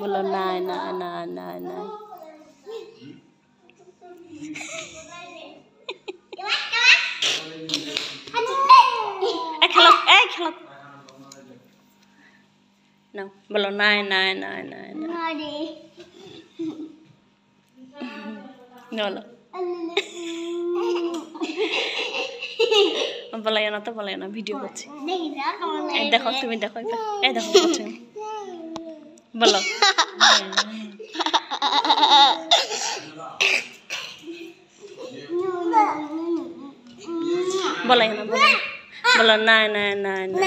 বলো না না না না না। খেলো খেলো না, বলো না না না না না বলো। বলাই না তো, বলাই না, ভিডিও করছি। দেখো তুমি, দেখো এই দেখো বলো। বলাই না, বলো বলো না না না না।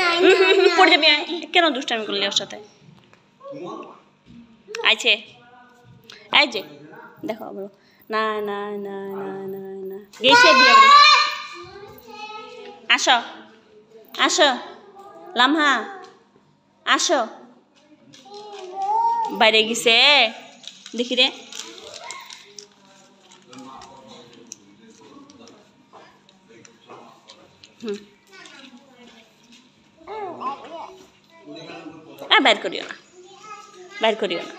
পড়ে যাবি, কেন দুষ্টামি করলি ওর সাথে? আইছে এই যে দেখো, বলো না না না না না না। গেছে বিয়ে বাড়ি। আসো আসো লামহা, আসো। বাইরে গেছে দেখি রে। বাইর করিও না, বাইর করিও না।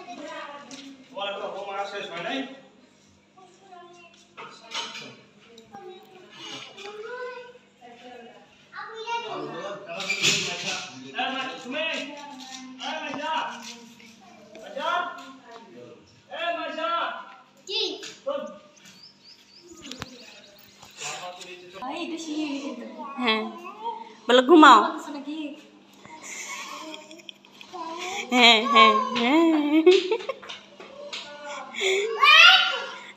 হ্যাঁ বলো ঘুমাও। হ্যাঁ হ্যাঁ হ্যাঁ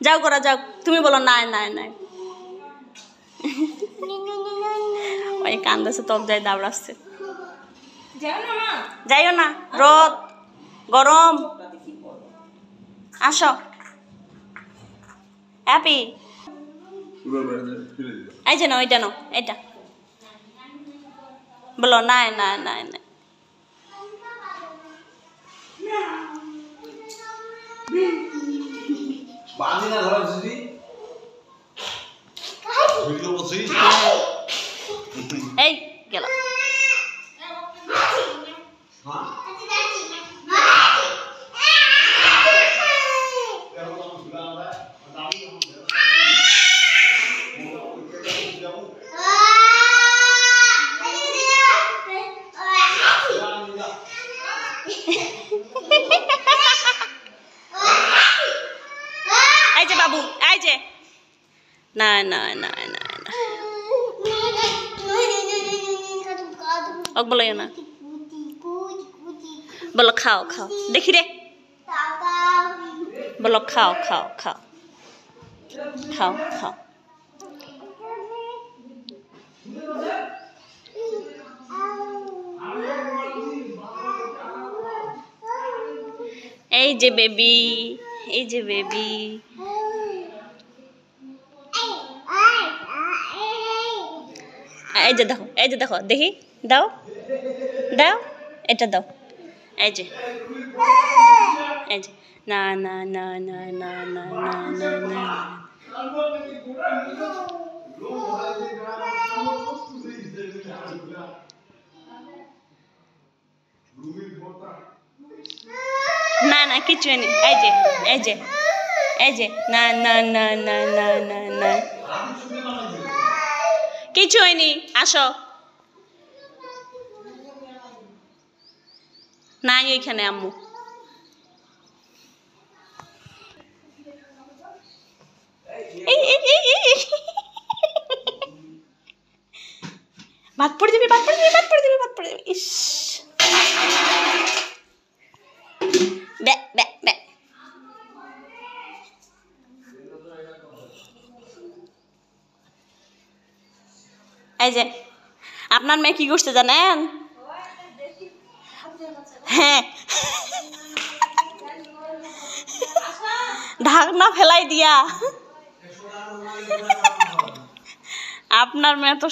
যাও করা যাও, তুমি বলো না না না। ওই কান্দাছে, তোর যাই দাবড়াচ্ছে। যাইও না, রোদ গরম। আসো হ্যাপি। এই যে নাও, এটা নাও, এটা বলো না না না না। এই গেল। এই যে বাবু, এই যে না না না না না। বলো না, বলো খাও খাও দেখি রে। বলো খাও খাও খাও খাও খাও। এই যে বেবি, এই যে বেবি। এই যে দেখো, এই যে দেখো, দেখি দাও দাও, এটা দাও। এই যে এই যে না না না না না না না না না। না না কিছু নেই। এই যে এই যে এই যে না না না না না না না কিছু হয়নি। আসো নাই ওইখানে আম্মু। ভাত পড়ে যাবে, ভাত পড়ে যাবে, ভাত পড়ে যাবে, ভাত পড়ে যাবে। ইস বে বে বে। এই যে আপনার মেয়ে কি করছে জানেন? হ্যাঁ ঢাকনা ফেলাই দিয়া। আপনার মেয়ে তো